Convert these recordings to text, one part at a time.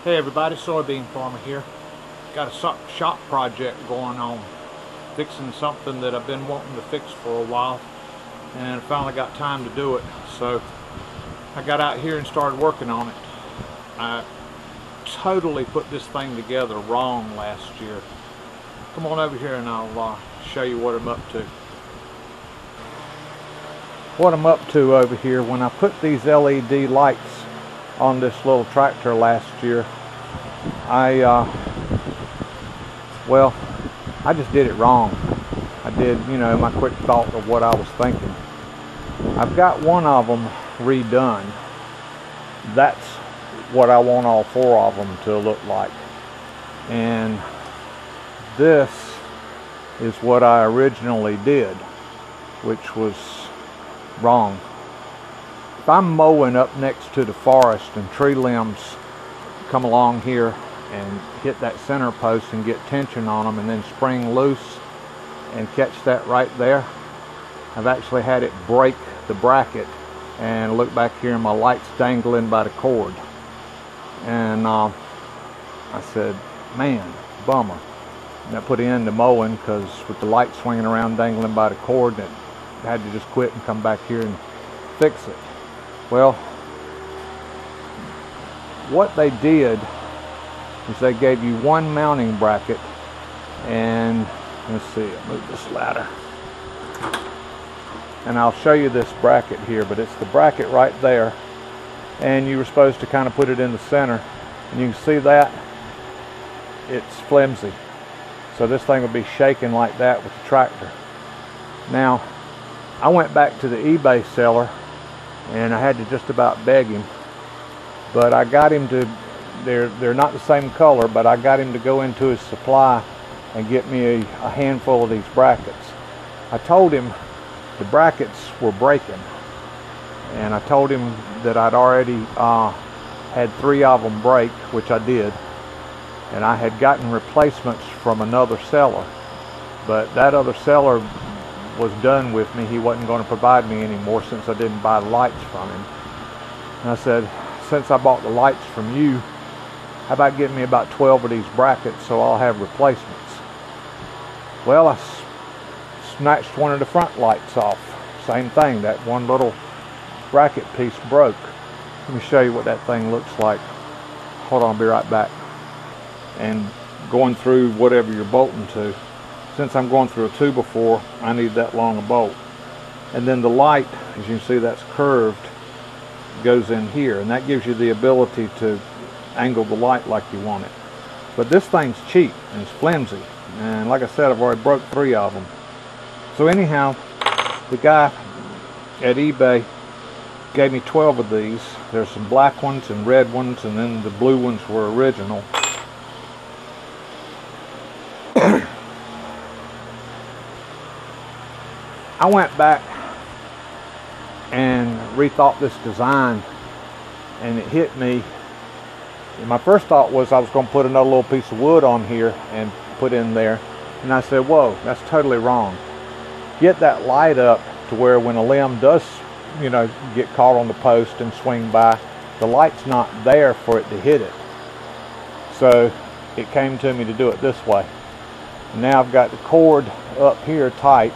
Hey everybody, Soybean Farmer here. Got a shop project going on, fixing something that I've been wanting to fix for a while, and finally got time to do it. So I got out here and started working on it. I totally put this thing together wrong last year. Come on over here and I'll show you what I'm up to. What I'm up to over here, when I put these LED lights on this little tractor last year, I just did it wrong. I did, my quick thought of what I was thinking. I've got one of them redone. That's what I want all four of them to look like. And this is what I originally did, which was wrong. If I'm mowing up next to the forest and tree limbs come along here and hit that center post and get tension on them and then spring loose and catch that right there, I've actually had it break the bracket, and look back here and my light's dangling by the cord. And I said, man, bummer. And I put in the mowing because with the light swinging around dangling by the cord, I had to just quit and come back here and fix it. Well, what they did is they gave you one mounting bracket, and let's see, I'll move this ladder, and I'll show you this bracket here, but it's the bracket right there, and you were supposed to kind of put it in the center, and you can see that it's flimsy, so this thing will be shaking like that with the tractor. Now, I went back to the eBay seller and I had to just about beg him, but I got him to, they're not the same color, but I got him to go into his supply and get me a handful of these brackets. I told him the brackets were breaking, and I told him that I'd already had 3 of them break, which I did, and I had gotten replacements from another seller, but that other seller was done with me. He wasn't going to provide me anymore since I didn't buy the lights from him. And I said, since I bought the lights from you, how about getting me about 12 of these brackets so I'll have replacements? Well, I snatched one of the front lights off. Same thing, that one little bracket piece broke. Let me show you what that thing looks like. Hold on, I'll be right back. And going through whatever you're bolting to. Since I'm going through a 2x4, I need that long a bolt. And then the light, as you can see, that's curved, goes in here, and that gives you the ability to angle the light like you want it. But this thing's cheap and it's flimsy, and like I said, I've already broke 3 of them. So anyhow, the guy at eBay gave me 12 of these. There's some black ones and red ones, and then the blue ones were original. I went back and rethought this design, and it hit me. My first thought was I was going to put another little piece of wood on here and put in there, and I said, whoa, that's totally wrong. Get that light up to where when a limb does, get caught on the post and swing by, the light's not there for it to hit it. So it came to me to do it this way. And now I've got the cord up here tight.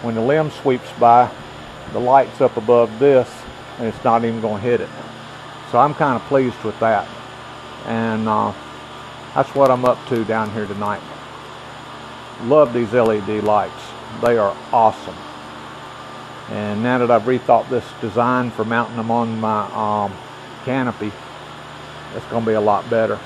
When the limb sweeps by, the light's up above this, and it's not even going to hit it. So I'm kind of pleased with that. And that's what I'm up to down here tonight. Love these LED lights. They are awesome. And now that I've rethought this design for mounting them on my canopy, it's going to be a lot better.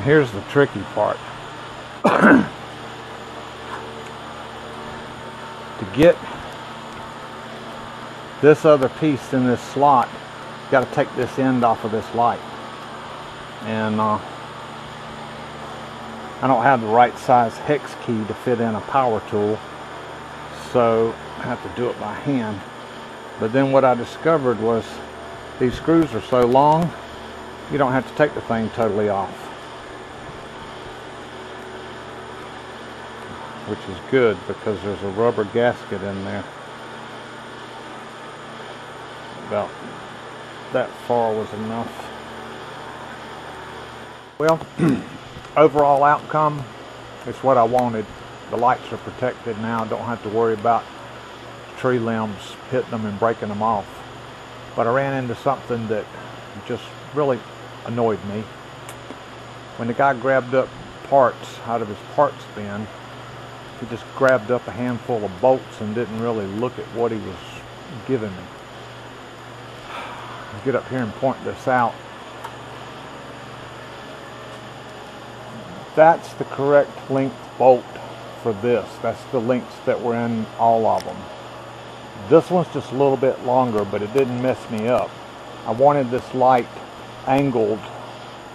here's the tricky part. To get this other piece in this slot, you got to take this end off of this light. And I don't have the right size hex key to fit in a power tool, so I have to do it by hand. But then what I discovered was these screws are so long, you don't have to take the thing totally off, which is good because there's a rubber gasket in there. About that far was enough. Well, overall outcome is what I wanted. The lights are protected now. Don't have to worry about tree limbs hitting them and breaking them off. But I ran into something that just really annoyed me. When the guy grabbed up parts out of his parts bin, he just grabbed up a handful of bolts and didn't really look at what he was giving me. I'll get up here and point this out. That's the correct length bolt for this. That's the lengths that were in all of them. This one's just a little bit longer, but it didn't mess me up. I wanted this light angled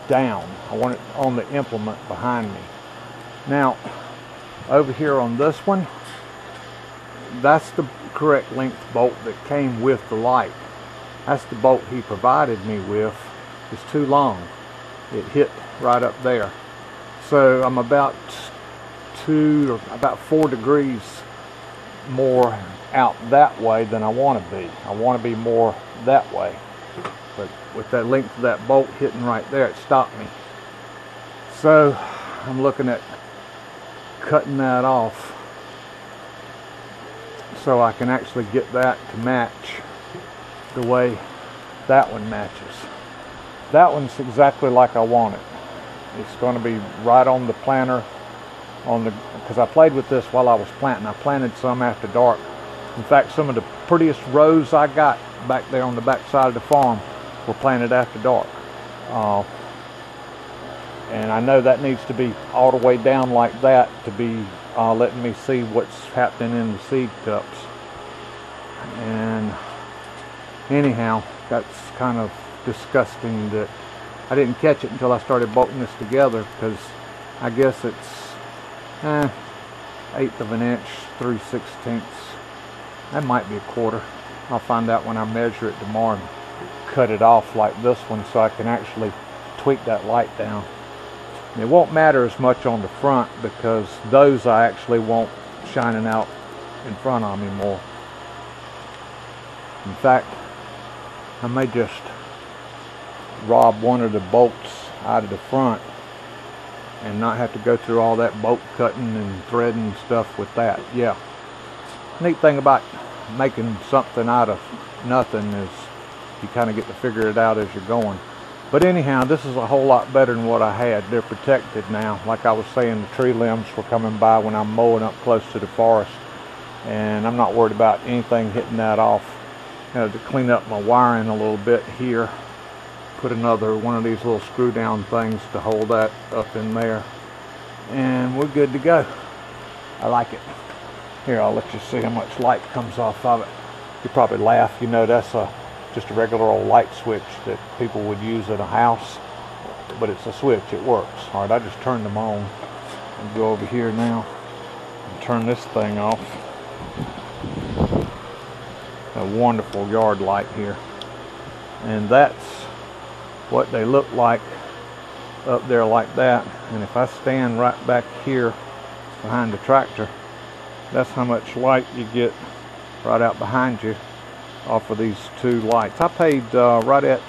down. I want it on the implement behind me. Now, over here on this one, that's the correct length bolt that came with the light. That's the bolt he provided me with. It's too long. It hit right up there. So I'm about 4 degrees more out that way than I want to be. I want to be more that way. But with that length of that bolt hitting right there, it stopped me. So I'm looking at cutting that off so I can actually get that to match the way that one matches. That one's exactly like I want it. It's going to be right on the planter, because I played with this while I was planting. I planted some after dark. In fact, some of the prettiest rows I got back there on the back side of the farm were planted after dark. And I know that needs to be all the way down like that to be letting me see what's happening in the seed cups. And anyhow, that's kind of disgusting that I didn't catch it until I started bolting this together, because I guess it's 1/8 of an inch, 3/16. That might be 1/4. I'll find out when I measure it tomorrow and cut it off like this one so I can actually tweak that light down. It won't matter as much on the front because those I actually want shining out in front of me more. In fact, I may just rob one of the bolts out of the front and not have to go through all that bolt cutting and threading and stuff with that. Yeah. Neat thing about making something out of nothing is you kind of get to figure it out as you're going. But anyhow, this is a whole lot better than what I had. They're protected now. Like I was saying, the tree limbs were coming by when I'm mowing up close to the forest, and I'm not worried about anything hitting that off. I had to clean up my wiring a little bit here. Put another one of these little screw down things to hold that up in there, and we're good to go. I like it. Here, I'll let you see how much light comes off of it. You probably laugh, you know that's just a regular old light switch that people would use at a house, but it's a switch, it works. All right, I just turned them on. I'll go over here now and turn this thing off. A wonderful yard light here, and that's what they look like up there like that. And if I stand right back here behind the tractor, that's how much light you get right out behind you off of these two lights. I paid right at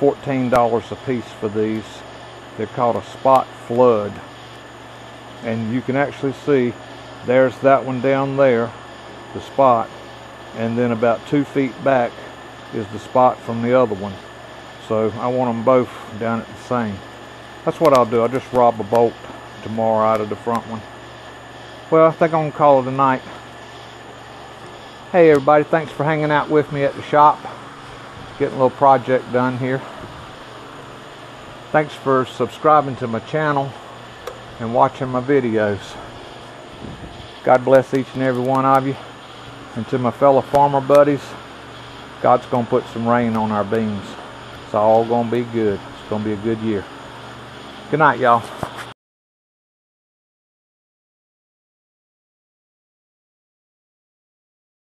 $14 a piece for these. They're called a spot flood, and you can actually see there's that one down there, the spot, and then about 2 feet back is the spot from the other one. So I want them both down at the same. That's what I'll do. I'll just rob a bolt tomorrow out of the front one. Well, I think I'm going to call it a night. Hey everybody, thanks for hanging out with me at the shop. Getting a little project done here. Thanks for subscribing to my channel and watching my videos. God bless each and every one of you. And to my fellow farmer buddies, God's going to put some rain on our beans. It's all going to be good. It's going to be a good year. Good night, y'all.